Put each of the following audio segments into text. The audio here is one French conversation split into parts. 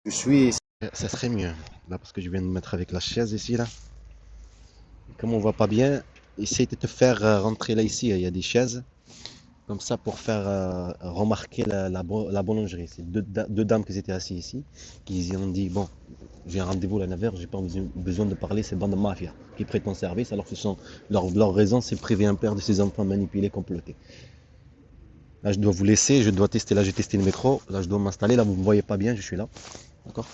Je suis, ça serait mieux. Là, parce que je viens de me mettre avec la chaise ici, là. Comme on voit pas bien, essaye de te faire rentrer là, ici. Il y a des chaises. Comme ça, pour faire remarquer la boulangerie. C'est deux dames qui étaient assises ici, qui ont dit, bon, j'ai un rendez-vous à la 9h, j'ai pas besoin de parler, c'est bande de mafia qui prêtent service, alors que leur raison, c'est priver un père de ses enfants manipulés, complotés. Là, je dois vous laisser, je dois tester, là, j'ai testé le métro, là, je dois m'installer, là, vous me voyez pas bien, je suis là, d'accord.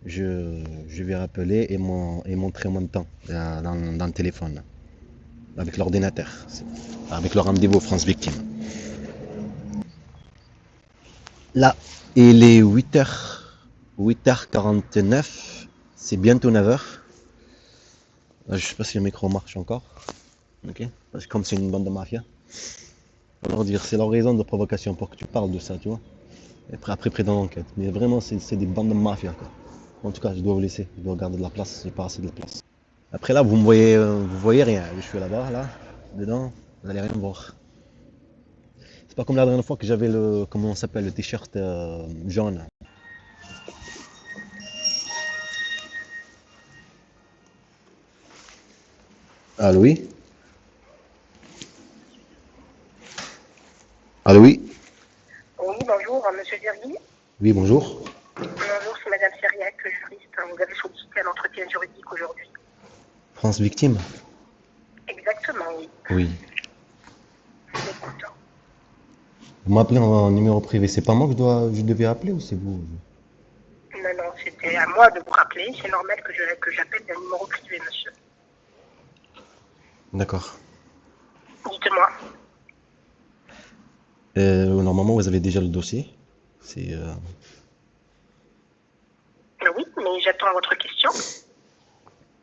Je vais rappeler et montrer en même temps dans le téléphone, là, avec l'ordinateur, avec le rendez-vous France Victime. Là, il est 8h49, c'est bientôt 9h. Là, je sais pas si le micro marche encore, ok? Parce que comme c'est une bande de mafia, on va leur dire, c'est leur raison de provocation pour que tu parles de ça, tu vois? Et après, pris dans l'enquête. Mais vraiment, c'est des bandes de mafia, quoi. En tout cas, je dois vous laisser, je dois garder de la place, j'ai pas assez de la place. Après là, vous voyez rien. Je suis là-bas, là, dedans, vous allez rien voir. C'est pas comme la dernière fois que j'avais comment on s'appelle, le t-shirt jaune. Allô, oui? Allô, oui? Oui, bonjour, monsieur Dergui. Oui, bonjour. Bonjour, c'est madame Seriac, juriste. Vous avez sollicité un entretien juridique aujourd'hui. France Victime? Exactement, oui. Oui. Je vous écoute. Vous m'appelez en numéro privé, c'est pas moi que je devais appeler ou c'est vous? Non, non, c'était à moi de vous rappeler. C'est normal que j'appelle d'un numéro privé, monsieur. D'accord. Dites-moi. Normalement, vous avez déjà le dossier. C'est Oui, mais j'attends votre question.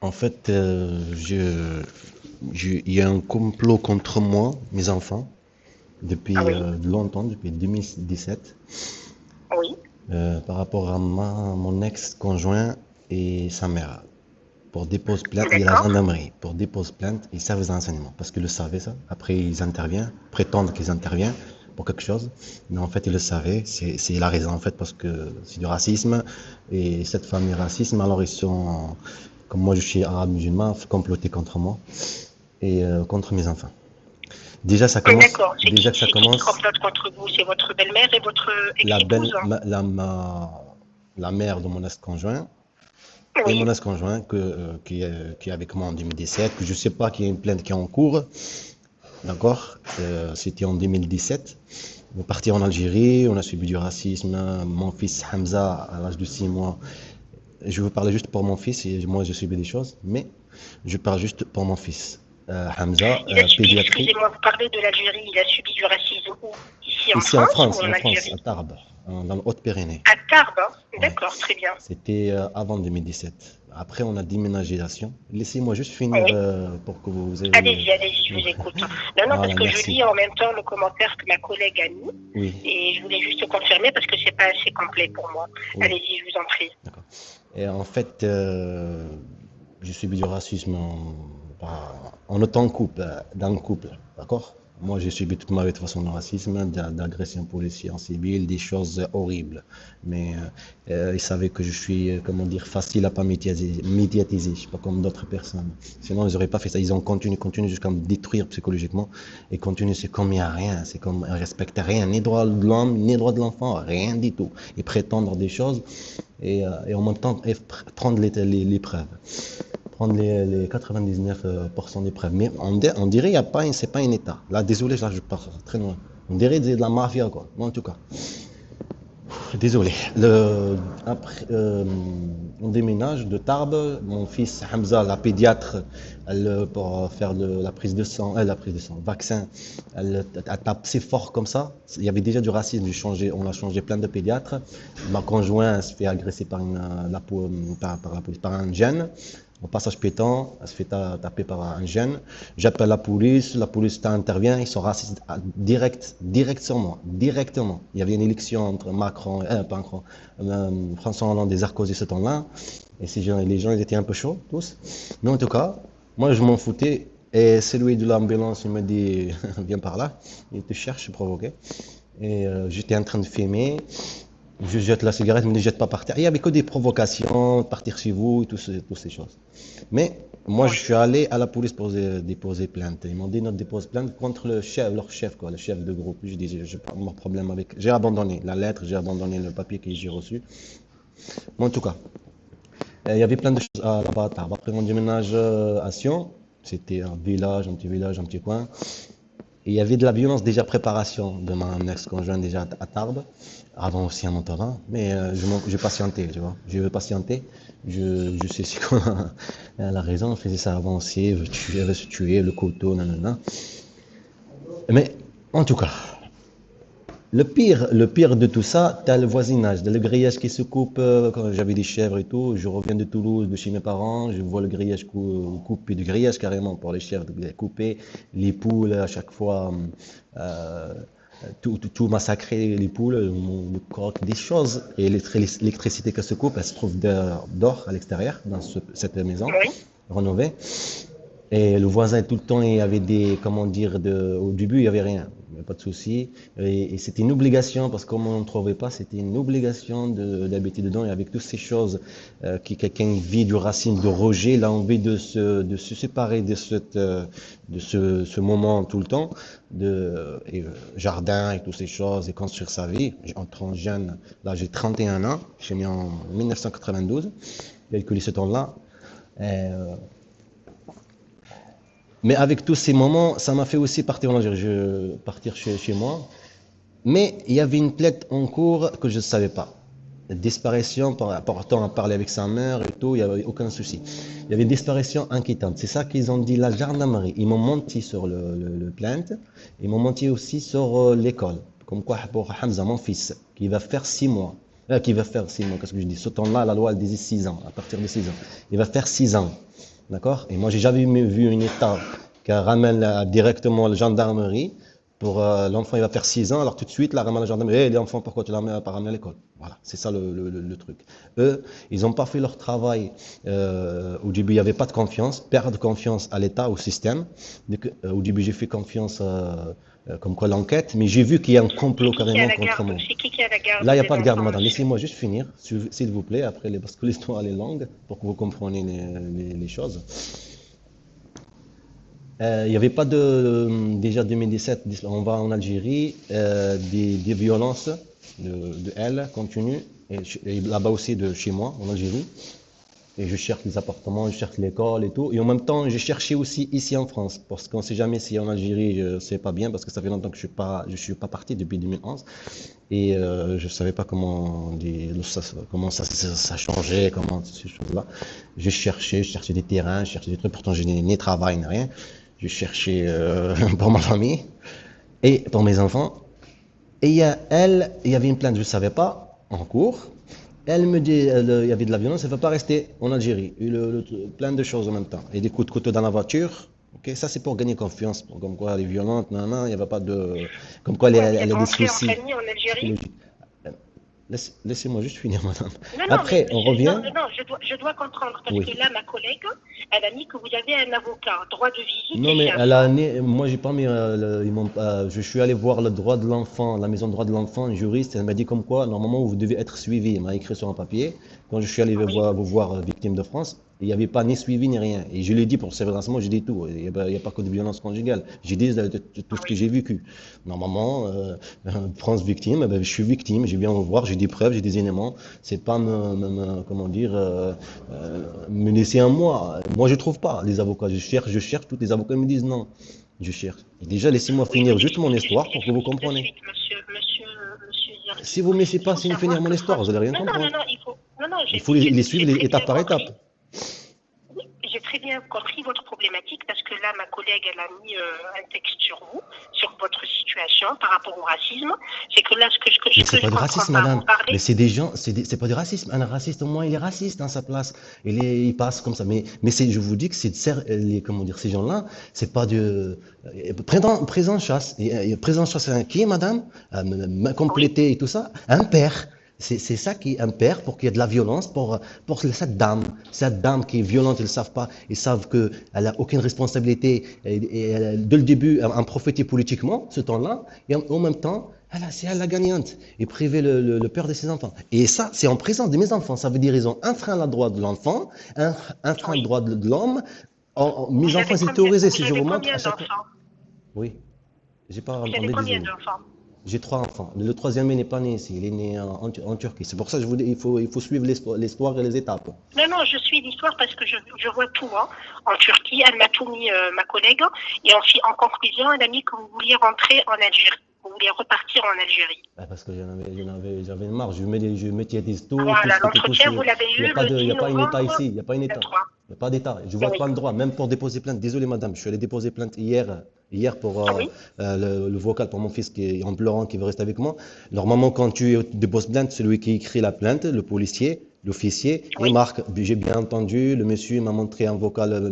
en fait, il y a un complot contre moi, mes enfants, Ah depuis oui, longtemps, depuis 2017, oui, par rapport à mon ex-conjoint et sa mère. Pour dépose plainte, il y a la d'accord. gendarmerie. Pour dépose plainte, ils savent les renseignements, parce qu'ils le savaient ça. Après, ils interviennent, prétendent qu'ils interviennent pour quelque chose, mais en fait, ils le savaient. C'est la raison, en fait, parce que c'est du racisme, et cette famille racisme, alors ils sont, comme moi je suis arabe musulman, complotés contre moi et contre mes enfants. Déjà, ça commence. D'accord. Déjà que ça C'est qui commence. complote contre vous? C'est votre belle-mère et votre La, ex-épouse? belle, la mère de mon ex-conjoint et mon Oui, ex-conjoint qui est avec moi en 2017, que je ne sais pas qu'il y a une plainte qui est en cours, d'accord. C'était en 2017. On est parti en Algérie, on a subi du racisme. Mon fils Hamza, à l'âge de 6 mois, je veux parler juste pour mon fils, et moi j'ai subi des choses, mais je parle juste pour mon fils. Hamza, il a subi, pédiatrie, excusez-moi, vous parlez de l'Algérie, il a subi du racisme où? Ici en ici France ou en En France, à Algérie? Tarbes, dans le Haute-Pyrénées. À Tarbes, hein. Ouais. D'accord, très bien. C'était avant 2017. Après, on a déménagé là. Laissez-moi juste finir Oui. pour que vous ayez. Allez-y, allez-y, je vous écoute. Non, non, parce Voilà, que je merci. lis en même temps le commentaire que ma collègue a mis Oui, et je voulais juste confirmer parce que c'est pas assez complet pour moi. oui, Allez-y, je vous en prie. d'accord. Et en fait, je subis du racisme en étant couple, dans le couple, d'accord? Moi, j'ai subi toute ma vie de façon de racisme, d'agression policière en civil, des choses horribles. Mais ils savaient que je suis, comment dire, facile à pas médiatiser, je sais pas comme d'autres personnes. Sinon, ils n'auraient pas fait ça. Ils ont continué jusqu'à me détruire psychologiquement. Et continuent, c'est comme il n'y a rien, c'est comme ils ne respectent rien, ni droit de l'homme, ni droit de l'enfant, rien du tout. Ils prétendent des choses et en même temps prendre les preuves, prendre les 99% des preuves. Mais on dirait qu'il y a pas, c'est pas un État. Là, désolé, là, je pars très loin. On dirait de la mafia, quoi. En tout cas, désolé. Après, on déménage de Tarbes. Mon fils Hamza, la pédiatre, pour faire la prise de sang, vaccin, elle tape si fort comme ça. Il y avait déjà du racisme. On a changé plein de pédiatres. Ma conjointe se fait agresser par la police, par un jeune. Au passage pétant, elle se fait taper par un jeune. J'appelle la police intervient, ils sont racistes direct sur moi, directement. Il y avait une élection entre pas Macron, François Hollande et Sarkozy ce temps-là, et les gens ils étaient un peu chauds, tous. Mais en tout cas, moi je m'en foutais, et celui de l'ambulance, il me dit, viens par là, il te cherche, provoquer. Et j'étais en train de filmer, Je jette la cigarette, mais ne jette pas par terre. Il n'y avait que des provocations, partir chez vous, et toutes ces choses. Mais moi, je Oui. suis allé à la police pour déposer plainte. Ils m'ont dit, non, dépose plainte contre le chef, leur chef, quoi, le chef de groupe. Je dis, j'ai pas mon problème avec. J'ai abandonné la lettre, j'ai abandonné le papier que j'ai reçu. Mais en tout cas, il y avait plein de choses là-bas à Tarbes. Après mon déménage à Sion, c'était un village, un petit coin. Et il y avait de la violence déjà préparation de mon ex-conjoint déjà à Tarbes, avant aussi à Montauban, mais j'ai patienté, tu vois. Je veux patienter, je sais c'est quoi la raison, on faisait ça avancer, elle veut se tuer, le couteau, nanana. Mais en tout cas, le pire de tout ça, t'as le voisinage, le grillage qui se coupe, quand j'avais des chèvres et tout, je reviens de Toulouse, de chez mes parents, je vois le grillage coupé, du grillage carrément pour les chèvres coupé, les poules à chaque fois, euh, tout massacré, les poules, le croque, des choses, et l'électricité qui se coupe, elle se trouve dehors, à l'extérieur, dans cette maison Oui. rénovée. Et le voisin, tout le temps, il y avait des, comment dire, au début, il n'y avait rien. Il n'y avait pas de souci. Et c'était une obligation, parce que comme on ne trouvait pas, c'était une obligation d'habiter dedans. Et avec toutes ces choses, quelqu'un vit du racine de rejet, il a envie de se séparer de ce moment tout le temps, jardin et toutes ces choses, et construire sa vie. En tant jeune, là j'ai 31 ans, je suis né en 1992, calculé ce temps-là. Mais avec tous ces moments, ça m'a fait aussi partir en Algérie, partir chez moi. Mais il y avait une plainte en cours que je ne savais pas. Disparition, pourtant à parler avec sa mère et tout, il n'y avait aucun souci. Il y avait une disparition inquiétante. C'est ça qu'ils ont dit la gendarmerie. Ils m'ont menti sur le plainte. Ils m'ont menti aussi sur l'école. Comme quoi pour Hamza, mon fils, qui va faire 6 mois. Qui va faire 6 mois, qu'est-ce que je dis? Ce temps-là, la loi elle disait 6 ans, à partir de 6 ans. Il va faire 6 ans. D'accord? Et moi, j'ai jamais vu une État qui ramène directement la gendarmerie pour l'enfant, il va faire 6 ans, alors tout de suite, la ramène la gendarmerie. Hé, l'enfant, pourquoi tu l'as pas ramené à l'école? Voilà, c'est ça le truc. Eux, ils n'ont pas fait leur travail. Au début, il n'y avait pas de confiance, perdre confiance à l'État, au système. Au début, j'ai fait confiance comme quoi l'enquête, mais j'ai vu qu'il y a un complot C'est qui qui a carrément la contre garde? moi. C'est qui a la garde Là, il n'y a des pas de garde, enfants, madame. monsieur? Laissez-moi juste finir, s'il vous plaît, après, parce que l'histoire elle est longue, pour que vous compreniez les choses. Il n'y avait pas déjà 2017, on va en Algérie, des violences de haine continues, et là-bas aussi de chez moi, en Algérie. Et je cherche les appartements, je cherche l'école et tout. Et en même temps, j'ai cherché aussi ici en France, parce qu'on ne sait jamais si en Algérie, c'est pas bien, parce que ça fait longtemps que je suis pas parti depuis 2011. Et je ne savais pas comment ça changeait, comment ces choses-là. Je cherchais des terrains, je cherchais des trucs, pourtant je n'ai ni travail, ni rien. Je cherchais pour ma famille et pour mes enfants. Et il y avait une plainte, je ne savais pas, en cours. Elle me dit, il y avait de la violence, elle ne va pas rester en Algérie. Et plein de choses en même temps. Et des coups de couteau dans la voiture. Ok, ça, c'est pour gagner confiance. Comme quoi, elle est violente, non, non, il n'y avait pas de. Comme quoi, Pourquoi vous elle êtes a des rentré en soucis famille en Algérie? psychologiques. Euh, Laissez-moi juste finir, madame. Non, non, mais Après, on monsieur, non, revient. non, non, je dois comprendre parce Oui. que là, ma collègue, elle a mis que vous avez un avocat, droit de visite Non, et mais chef. moi, j'ai pas mis. Je suis allé voir le droit de l'enfant, la maison de droit de l'enfant, un juriste, elle m'a dit comme quoi, normalement, vous devez être suivi. Elle m'a écrit sur un papier. Quand je suis allé Oui. vous voir, victime de France, il n'y avait pas ni suivi ni rien. Et je l'ai dit pour ces renseignements, j'ai dit tout. Il y a pas que de violence conjugale. J'ai dit de tout ce que Oui. j'ai vécu. Normalement, France victime, eh ben, je suis victime, je viens vous voir, j'ai des preuves, j'ai des éléments. C'est pas comment dire, me laisser un mois. Moi, je trouve pas les avocats. Je cherche, tous les avocats me disent non. Je cherche. Et déjà, laissez-moi Oui, finir mais juste mon histoire pour que vous j'explique de compreniez. suite, monsieur Si Zerki. vous ne me laissez Il pas faut finir savoir mon que histoire, vous France. allez rien Non, non, non, comprendre. non, il faut. Non, non, Il faut les suivre j'ai très étape bien par compris. étape. Oui, j'ai très bien compris votre problématique parce que là, ma collègue, elle a mis un texte sur vous, sur votre situation par rapport au racisme. C'est que là, Mais ce c'est que je pas du comprends racisme, pas, vous madame. Mais parlez. c'est des gens, c'est pas du racisme. Un raciste, au moins, il est raciste dans sa place. Il passe comme ça. Mais je vous dis que comment dire, ces gens-là, c'est pas présent chasse. Présent chasse, qui est, madame? Oui, Complété et tout ça. Un père. C'est ça qui est un père pour qu'il y ait de la violence pour cette dame qui est violente, ils ne savent pas, ils savent qu'elle n'a aucune responsabilité et dès le début, en profiter politiquement, ce temps-là, et en même temps, C'est elle la gagnante. Et priver le père de ses enfants. Et ça, c'est en présence de mes enfants. Ça veut dire qu'ils ont enfreint le droit de l'enfant, enfreint le Oui. droit de l'homme. Mes enfants, c'est autorisé. Si Vous je avez vous montre combien à chaque fois. d'enfants? Oui, j'ai pas Vous avez entendu, combien désolé. d'enfants? J'ai 3 enfants. Le troisième n'est pas né ici. Il est né en Turquie. C'est pour ça que je vous dis, il faut suivre l'histoire et les étapes. Non, non, je suis l'histoire parce que je vois tout. Hein. En Turquie, elle m'a tout mis, ma collègue. Et en conclusion, elle a mis que vous vouliez rentrer en Algérie. Vous vouliez repartir en Algérie. Parce que j'avais marre. Je médiatise tout Voilà, ce qui était l'entretien, vous possible. l'avez eu le Il 10 y a pas un État novembre ici. Il n'y a pas un État. 2023. Il n'y a pas d'État. Je vois Oui. pas le droit, même pour déposer plainte. Désolé, madame, je suis allé déposer plainte hier pour Oui. le vocal pour mon fils qui est en pleurant, qui veut rester avec moi. Normalement, quand tu déposes plainte, celui qui écrit la plainte, le policier, l'officier, il Oui. marque. J'ai bien entendu, le monsieur m'a montré un vocal,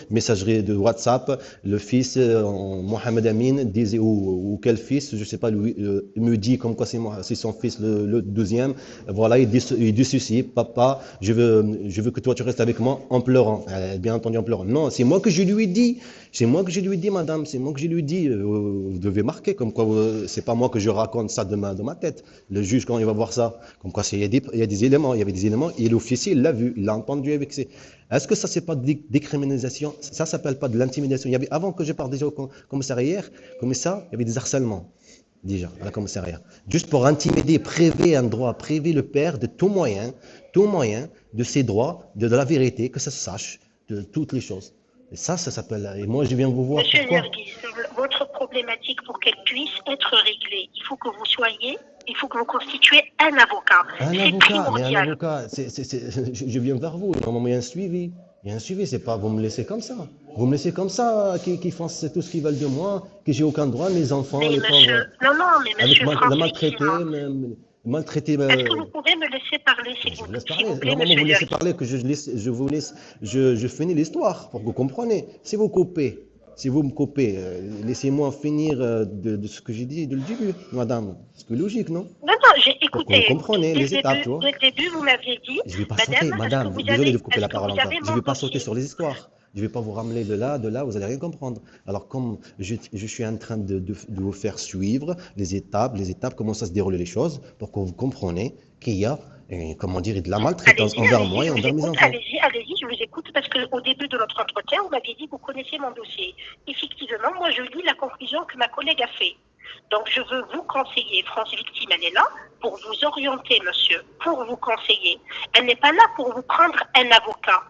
messagerie de WhatsApp. Le fils, Mohamed Amin, disait, ou quel fils, je sais pas, lui, il me dit comme quoi c'est son fils, le deuxième. Voilà, il dit ceci, papa, je veux que toi tu restes avec moi en pleurant. Bien entendu en pleurant. Non, c'est moi que je lui ai dit. C'est moi que je lui ai dit, madame, c'est moi que je lui ai dit. Vous devez marquer, comme quoi c'est pas moi que je raconte ça de ma tête. Le juge, quand il va voir ça, comme quoi il y a des éléments, il y avait des éléments, et l'officier, il l'a vu, il l'a entendu avec ses. Est-ce que ça, c'est pas de décriminalisation? Ça s'appelle pas de l'intimidation. Avant que je parte déjà au commissariat, comme ça, il y avait des harcèlements déjà à la commissariat. Juste pour intimider, priver un droit, priver le père de tout moyen, de ses droits, de la vérité, que ça se sache, de toutes les choses. Et ça s'appelle. Et moi, je viens vous voir. Monsieur Pourquoi? Nergis, votre problématique, pour qu'elle puisse être réglée, il faut que vous constituez un avocat. Un C'est avocat, mais un primordial. avocat, je viens vers vous. Normalement, il y a un suivi. Il y a un suivi, c'est pas vous me laissez comme ça. Vous me laissez comme ça, qui font tout ce qu'ils veulent de moi, que j'ai aucun droit, mes enfants, Mais les pauvres. monsieur, non, non, mais Avec monsieur la Franck, maltraiter, effectivement. maltraiter. Est-ce que vous pouvez me laisser parler, Je vous laisse s'il parler. vous plaît, Normalement, monsieur vous laissez Nergis? parler, que je vous laisse, je finis l'histoire pour que vous compreniez. Si vous me coupez, laissez-moi finir de ce que j'ai dit dès le début, madame. C'est que logique, non? Non, non, j'ai Pour que vous écouté. compreniez les étapes, tu vois. Dès le début, vous m'aviez dit, Je ne vais pas sauter, madame, madame, désolé de vous couper est-ce la que parole vous encore. avez Je ne mon vais pas sauter dossier? sur les histoires. Je ne vais pas vous ramener de là, vous n'allez rien comprendre. Alors, comme je suis en train de vous faire suivre les étapes, comment ça se déroule les choses, pour que vous compreniez qu'il y a, comment dire, de la maltraitance envers moi et Je vous envers mes écoute, enfants. allez-y, je vous écoute, parce qu'au début de notre entretien, vous m'aviez dit, vous connaissez mon dossier. Effectivement, moi, je lis la conclusion que ma collègue a fait. Donc, je veux vous conseiller. France Victime, elle est là pour vous orienter, monsieur, pour vous conseiller. Elle n'est pas là pour vous prendre un avocat.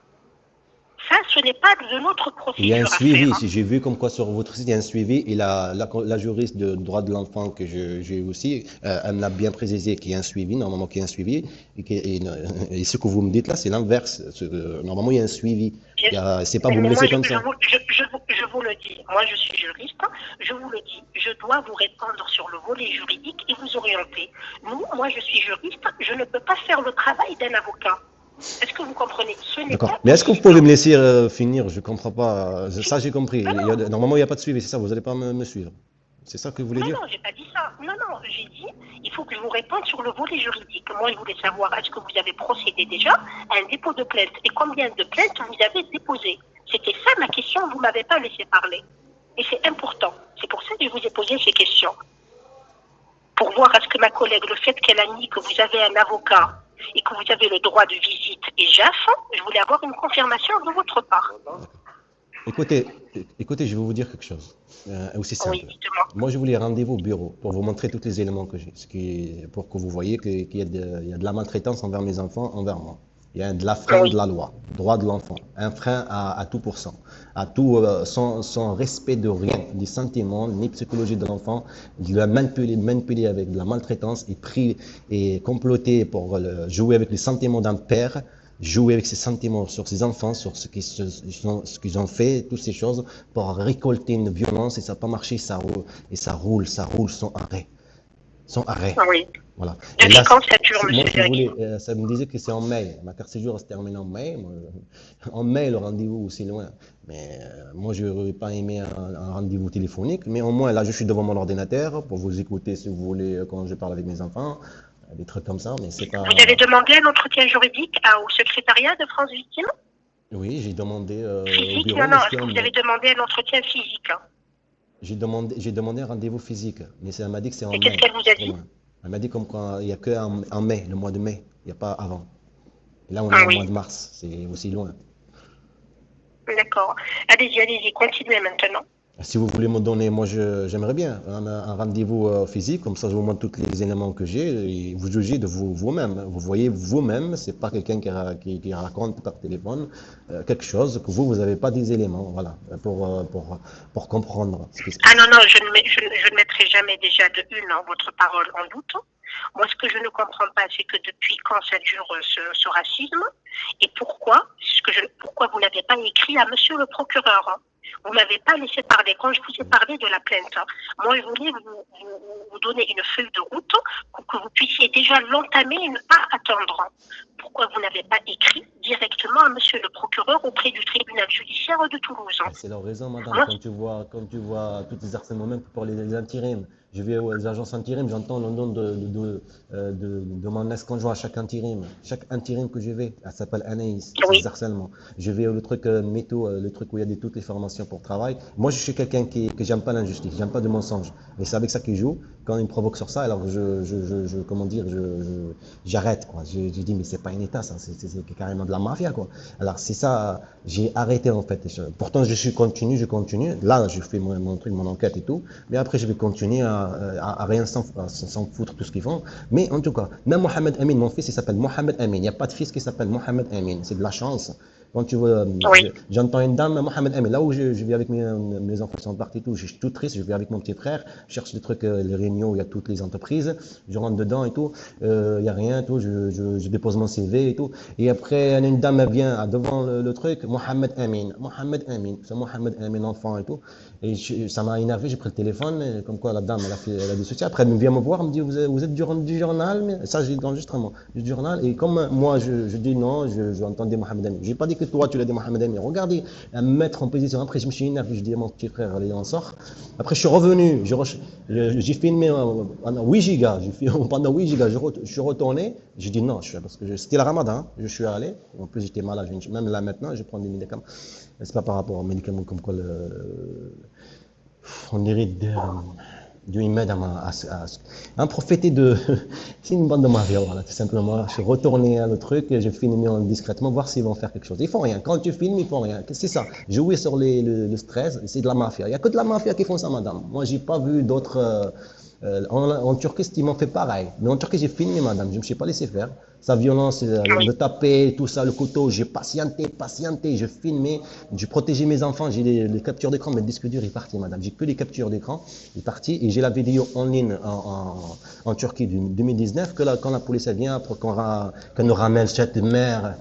Ça, ce n'est pas de notre Il y a un procédure à suivi, faire. si j'ai vu comme quoi sur votre site, il y a un suivi, et la juriste de droit de l'enfant que j'ai aussi, elle me l'a bien précisé qu'il y a un suivi, normalement qu'il y a un suivi, et ce que vous me dites là, c'est l'inverse. Normalement, il y a un suivi. C'est pas vous me Mais moi, laissez comme ça. je vous le dis. Moi, je suis juriste. Je vous le dis. Je dois vous répondre sur le volet juridique et vous orienter. Moi, je suis juriste. Je ne peux pas faire le travail d'un avocat. Est-ce que vous comprenez? Ce n'est D'accord. pas Mais est-ce que vous possible. pouvez me laisser finir? Je ne comprends pas. Ça, j'ai compris. Non, non. Normalement, il n'y a pas de suivi, c'est ça, vous n'allez pas me suivre. C'est ça que vous voulez Non, dire? non, j'ai pas dit ça. Non, non, j'ai dit, il faut que je vous réponde sur le volet juridique. Moi, je voulais savoir, est-ce que vous avez procédé déjà à un dépôt de plainte et combien de plaintes vous avez déposées? C'était ça ma question, vous ne m'avez pas laissé parler. Et c'est important. C'est pour ça que je vous ai posé ces questions. Pour voir est-ce que ma collègue, le fait qu'elle a mis que vous avez un avocat et que vous avez le droit de visite et JAF, je voulais avoir une confirmation de votre part. Écoutez, je vais vous dire quelque chose. Aussi simple. Oui, dites-moi. Moi, je voulais rendez-vous au bureau pour vous montrer tous les éléments que j'ai, pour que vous voyez qu'il y a de la maltraitance envers mes enfants, envers moi. Il y a de la frein de la loi, droit de l'enfant, un frein à tout pour cent, à tout sans respect de rien, des sentiments, ni psychologie de l'enfant, de la manipuler avec de la maltraitance et comploter pour jouer avec les sentiments d'un père, jouer avec ses sentiments sur ses enfants, sur ce qu'ils ont fait, toutes ces choses, pour récolter une violence, et ça n'a pas marché, ça roule sans arrêt. Sans arrêt. Oui. Voilà. Depuis quand ça dure, Moi, monsieur si vous Dergui? voulez, ça me disait que c'est en mai. Ma carte séjour se termine en mai. En mai, le rendez-vous, c'est loin. Mais moi, je n'aurais pas aimé un rendez-vous téléphonique. Mais au moins, là, je suis devant mon ordinateur pour vous écouter si vous voulez quand je parle avec mes enfants. Des trucs comme ça, mais c'est pas. Vous avez demandé un entretien juridique au secrétariat de France Victime? Oui, j'ai demandé au Physique? bureau. Non, non, est-ce que vous avez demandé un entretien physique? j'ai demandé un rendez-vous physique, mais elle m'a dit que c'est en Et qu'est-ce mai, qu'elle vous a trop dit? loin. Elle m'a dit comme quoi il n'y a que en mai, le mois de mai, il n'y a pas avant. Et là, on est Ah au mois oui, de mars, c'est aussi loin. d'accord. Allez-y, allez-y, continuez maintenant. Si vous voulez me donner, moi j'aimerais bien un rendez-vous physique, comme ça je vous montre tous les éléments que j'ai et vous jugez de vous-même. Vous voyez vous-même, c'est pas quelqu'un qui raconte par téléphone quelque chose que vous n'avez pas des éléments, voilà, pour comprendre ce qui se Ah non, passe. non, je ne mettrai jamais déjà de une votre parole en doute. Moi, ce que je ne comprends pas, c'est que depuis quand ça dure ce racisme et pourquoi vous n'avez pas écrit à monsieur le procureur, hein. Vous ne m'avez pas laissé parler. Quand je vous ai parlé de la plainte, hein, moi, je voulais vous donner une feuille de route pour que vous puissiez déjà l'entamer et ne pas attendre. Pourquoi vous n'avez pas écrit directement à monsieur le procureur auprès du tribunal judiciaire de Toulouse, hein? C'est leur raison, madame, Moi, quand tu vois tous les harcèlements, même pour les intérims. Je vais aux agences intérim, j'entends le nom de mon ex-conjoint à chaque intérim. Chaque intérim que je vais, elle s'appelle Anaïs, c'est des oui, harcèlements. Je vais au truc métaux, le truc où il y a toutes les formations pour travail. Moi, je suis quelqu'un que j'aime pas l'injustice, j'aime pas de mensonges. Et c'est avec ça qu'ils jouent. Quand ils me provoquent sur ça, alors comment dire, j'arrête, quoi. Je dis, mais c'est pas un état, ça, c'est carrément de la mafia, quoi. Alors, c'est ça, j'ai arrêté, en fait. Pourtant, je continue. Là, je fais mon truc, mon enquête et tout. Mais après, je vais continuer à rien s'en foutre tout ce qu'ils font. Mais en tout cas, même Mohamed Amin, mon fils, il s'appelle Mohamed Amin. Il n'y a pas de fils qui s'appelle Mohamed Amin. C'est de la chance. Quand tu vois, oui. j'entends une dame, Mohamed Amin, là où je vis avec mes enfants qui sont partis, tout, je suis tout triste, je vais avec mon petit frère, je cherche des trucs, les réunions où il y a toutes les entreprises, je rentre dedans et tout, il n'y a rien, tout, je dépose mon CV et tout. Et après, une dame elle vient devant le truc, Mohamed Amin, c'est Mohamed Amin, enfant et tout. Et ça m'a énervé, j'ai pris le téléphone, comme quoi la dame, elle a des soucis. Après, elle vient me voir, elle me dit, vous êtes du journal, mais ça, j'ai d'enregistrement, du journal. Et comme moi, je dis non, je entendais Mohamed Amin. J'ai pas dit que toi, tu l'as dit Mohamed Amin. Regardez, à me mettre en position. Après, je me suis énervé, je dis à mon petit frère, allez, on sort. Après, je suis revenu, j'ai filmé pendant 8 gigas, pendant 8 gigas, je suis retourné, j'ai dit non, parce que c'était le ramadan, hein. Je suis allé, en plus j'étais malade, même là maintenant, je prends des médicaments. C'est pas par rapport aux médicaments comme quoi on hérite Dieu il m'aide à profiter de. C'est une bande de mafia, voilà, tout simplement. Je suis retourné à le truc, j'ai filmé discrètement, voir s'ils vont faire quelque chose. Ils font rien. Quand tu filmes, ils font rien. C'est ça. Jouer sur le stress, c'est de la mafia. Il n'y a que de la mafia qui font ça, madame. Moi, j'ai pas vu d'autres. En Turquie, ils m'ont fait pareil. Mais en Turquie, j'ai filmé, madame. Je ne me suis pas laissé faire. Sa violence, Oui. me taper, tout ça, le couteau. J'ai patienté. Je filmais. J'ai protégé mes enfants. J'ai les captures d'écran. Mais le disque dur est parti, madame. J'ai que les captures d'écran. Il est parti. Et j'ai la vidéo en ligne en Turquie du 2019. Quand la police vient, pour qu'on nous ramène cette mère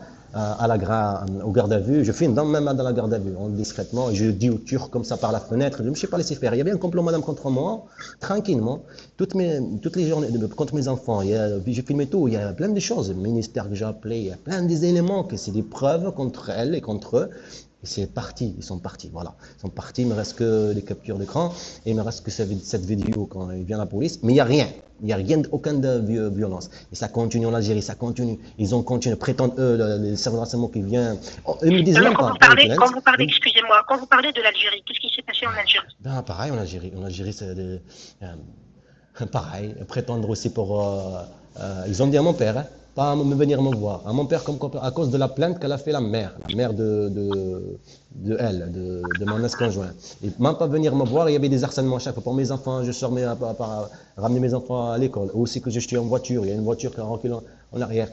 au garde à vue, je filme même dans la garde à vue, discrètement, et je dis aux Turcs comme ça par la fenêtre, je ne me suis pas laissé faire. Il y avait un complot, madame, contre moi, tranquillement, toutes les journées, contre mes enfants, j'ai filmé tout, il y a plein de choses, le ministère que j'ai appelé, il y a plein des éléments, que c'est des preuves contre elle et contre eux. Et c'est parti, ils sont partis, voilà. Ils sont partis, il me reste que les captures d'écran, et il me reste que cette vidéo quand il vient la police, mais il n'y a rien. Il n'y a rien, aucune violence. Et ça continue en Algérie, ça continue. Ils ont continué, prétendent eux, les services de renseignement qui viennent. Oh, ils me disent Non, mais même pas, pour les plaintes. excusez-moi, quand vous parlez de l'Algérie, qu'est-ce qui s'est passé en Algérie? Ben, pareil en Algérie. En Algérie, pareil. Prétendre aussi pour. Ils ont dit à mon père, hein, pas à me venir me voir. À mon père, à cause de la plainte qu'elle a fait la mère de mon ex-conjoint. Et même pas venir me voir, il y avait des harcèlements à chaque fois. Pour mes enfants, je sors ramener mes enfants à l'école. Aussi que je suis en voiture, il y a une voiture qui recule en arrière.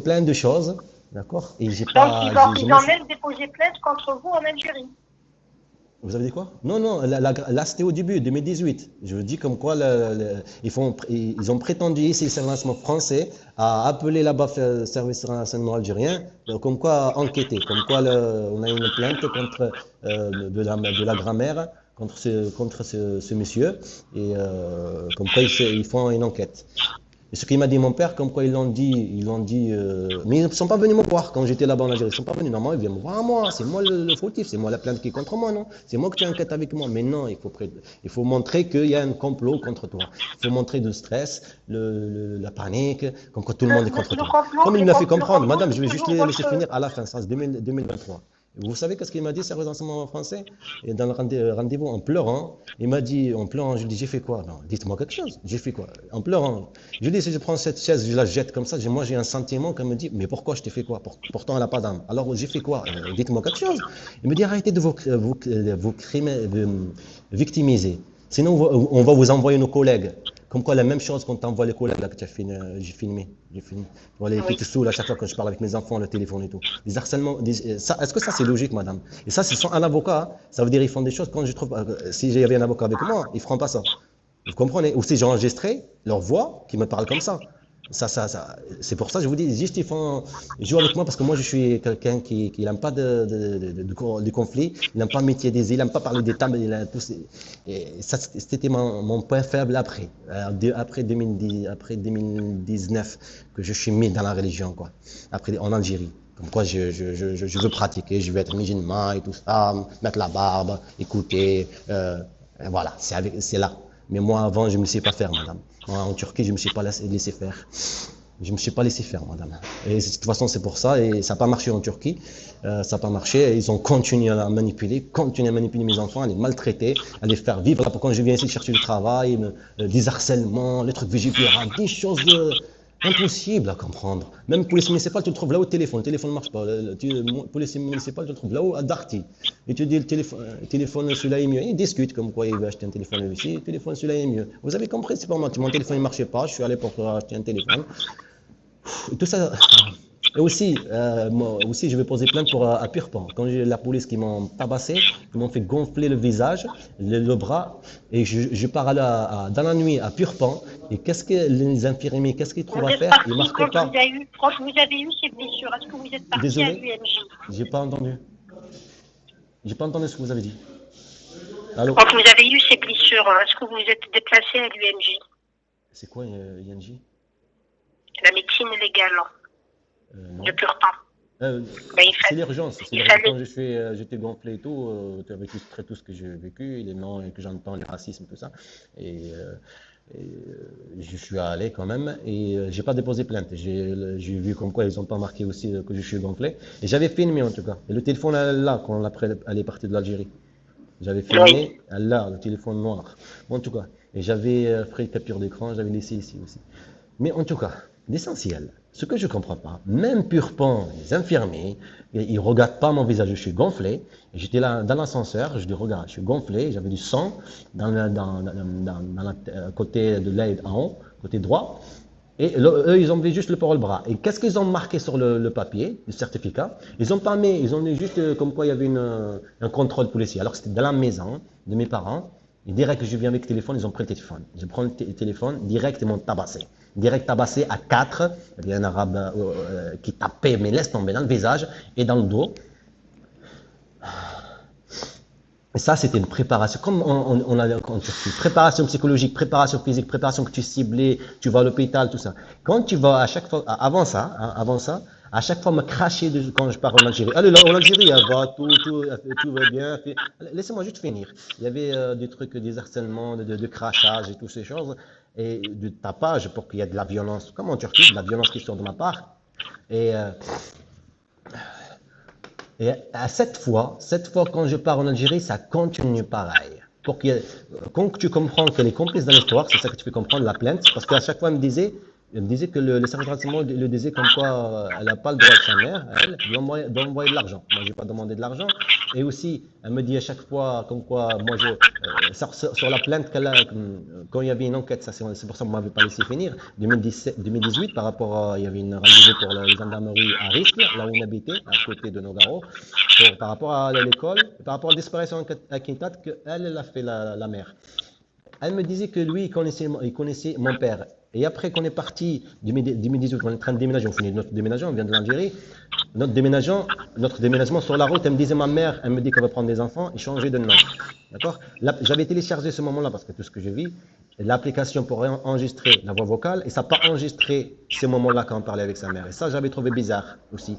Plein de choses, d'accord. Et j'ai Donc, pas. ils ont même déposé plainte contre vous en Algérie. Vous avez dit quoi? Non, non, là c'était au début, 2018. Je vous dis comme quoi ils ont prétendu ici, le service de renseignement français, à appeler là-bas le service de renseignement algérien, comme quoi enquêter, comme quoi on a une plainte contre de la grand-mère contre ce monsieur, et comme quoi ils font une enquête. Et ce qu'il m'a dit mon père, comme quoi ils l'ont dit, mais ils ne sont pas venus me voir quand j'étais là-bas en Algérie. Ils ne sont pas venus. Normalement, ils viennent me voir à moi. C'est moi le fautif, c'est moi la plainte qui est contre moi, non? C'est moi que tu enquêtes avec moi. Mais non, il faut montrer qu'il y a un complot contre toi. Il faut montrer du stress, la panique, comme quoi tout le monde est contre toi. Comme il me l'a fait comprendre, madame, je vais juste toujours les laisser votre... finir à la fin, ça c'est 2023. Vous savez qu'est-ce qu'il m'a dit, sérieusement en français? Et dans le rendez-vous, en pleurant, il m'a dit, en pleurant, je lui dis, j'ai fait quoi? Non, dites-moi quelque chose. J'ai fait quoi? En pleurant. Je lui dis, si je prends cette chaise, je la jette comme ça, moi j'ai un sentiment qu'elle me dit, mais pourquoi je t'ai fait quoi? Pourtant, elle n'a pas d'âme. Alors, j'ai fait quoi? Dites-moi quelque chose. Il me dit, arrêtez de victimiser. Sinon, on va vous envoyer nos collègues. Comme quoi, la même chose quand t'envoies les collègues là, que j'ai filmé. Voilà, qui Oui. te saoulent à chaque fois que je parle avec mes enfants, le téléphone et tout. Des harcèlements. Est-ce que ça c'est logique, madame? Et ça, c'est sans un avocat. Hein. Ça veut dire qu'ils font des choses quand je trouve. Si j'avais un avocat avec moi, ils ne feront pas ça. Vous comprenez? Ou si j'ai enregistré leur voix qui me parle comme ça. C'est pour ça que je vous dis, juste ils font, ils jouent avec moi parce que moi je suis quelqu'un qui n'aime pas de conflit, il n'aime pas médiatiser, il n'aime pas parler des tables, et ça c'était mon point faible après, après 2010, après 2019 que je suis mis dans la religion quoi, après en Algérie. Comme quoi je veux pratiquer, je veux être musulman et tout ça, mettre la barbe, écouter, voilà, c'est là. Mais moi, avant, je ne me laissais pas faire, madame. Moi, en Turquie, je ne me suis pas laissé faire. Je ne me suis pas laissé faire, madame. Et de toute façon, c'est pour ça. Et ça n'a pas marché en Turquie. Ça n'a pas marché. Ils ont continué à manipuler mes enfants, à les maltraiter, à les faire vivre. Là, quand je viens ici chercher du travail, des harcèlements, les trucs végétariens, des choses impossibles à comprendre. Même police municipale, tu le trouves là-haut au téléphone. Le téléphone ne marche pas. Police municipale, tu le trouves là-haut à Darty. Et tu dis le téléphone celui-là est mieux. Ils discutent comme quoi il veut acheter un téléphone ici. Le téléphone celui-là est mieux. Vous avez compris, c'est pas moi. Mon téléphone ne marchait pas. Je suis allé pour acheter un téléphone. Et tout ça. Et aussi, moi aussi, je vais poser plainte pour à Purpan. Quand j'ai la police qui m'ont tabassé, qui m'ont fait gonfler le visage, le bras, et je pars dans la nuit à Purpan. Et qu'est-ce que les infirmiers, qu'est-ce qu'ils Vous trouvent à êtes faire? Ils parti marquent pas. quand vous avez eu ces blessures. Est-ce que vous êtes parti à Désolé, l'UMJ? j'ai pas entendu. J'ai pas entendu ce que vous avez dit. Allô? Quand vous avez eu ces blessures, est-ce que vous vous êtes déplacé à l'UMJ? C'est quoi INJ? La médecine légale de Non. Purpan. Euh, Ben, c'est l'urgence. il fallait. Quand j'étais gonflé et tout, avec tout ce que j'ai vécu, les noms que j'entends, le racisme, tout ça. Et je suis allé quand même et j'ai pas déposé plainte. J'ai vu comme quoi ils ont pas marqué aussi que je suis gonflé. Et j'avais filmé en tout cas. Et le téléphone là, quand après elle est partie de l'Algérie. J'avais Oui. filmé là, le téléphone noir. En tout cas. Et j'avais fait capture d'écran, j'avais laissé ici aussi. Mais en tout cas, l'essentiel, ce que je ne comprends pas, même Purpan, les infirmiers, ils ne regardent pas mon visage, je suis gonflé. J'étais là dans l'ascenseur, je dis regarde, je suis gonflé, j'avais du sang côté de l'aide en haut, côté droit. Et eux, ils ont mis juste le port-le-bras. Et qu'est-ce qu'ils ont marqué sur le papier, le certificat? Ils n'ont pas mis, ils ont mis juste comme quoi il y avait un contrôle policier. Alors que c'était dans la maison de mes parents. Et direct que je viens avec le téléphone, ils ont pris le téléphone. Je prends le téléphone, direct, ils m'ont tabassé. Direct tabassé à 4. Il y a un arabe qui tapait, mais laisse tomber dans le visage et dans le dos. Et ça, c'était une préparation. Comme on a une préparation psychologique, préparation physique, préparation que tu ciblais, tu vas à l'hôpital, tout ça. Quand tu vas à chaque fois, avant ça, à chaque fois me cracher quand je pars en Algérie. Allez, là, en Algérie, elle va, tout va bien. Laissez-moi juste finir. Il y avait des trucs, des harcèlements, de crachage et toutes ces choses, et de tapage pour qu'il y ait de la violence, comme en Turquie, de la violence qui sort de ma part. Et à cette fois, quand je pars en Algérie, ça continue pareil. Quand tu comprends qu'elle est complice dans l'histoire, c'est ça que tu peux comprendre la plainte, parce qu'à chaque fois, elle me disait que le service de renseignement le disait comme quoi elle n'a pas le droit de sa mère, elle, d'envoyer de l'argent. Moi, je n'ai pas demandé de l'argent. Et aussi, elle me dit à chaque fois comme quoi, moi, sur la plainte qu'elle a, quand il y avait une enquête, c'est pour ça que vous ne m'avez pas laissé finir, 2018, par rapport à, il y avait une rendez-vous pour la gendarmerie à Risque, là où on habitait, à côté de Nogaro, par rapport à l'école, par rapport à la disparition à Quintat, qu'elle a fait la mère. Elle me disait que lui, il connaissait mon père. Et après qu'on est parti, 2018, on est en train de déménager, on finit notre déménagement, on vient de l'Algérie. Notre déménagement sur la route, elle me disait ma mère, elle me dit qu'elle va prendre des enfants et changer de nom. D'accord? J'avais téléchargé ce moment-là parce que tout ce que je vis, l'application pour enregistrer la voix vocale et ça n'a pas enregistré ces moments-là quand on parlait avec sa mère. Et ça, j'avais trouvé bizarre aussi.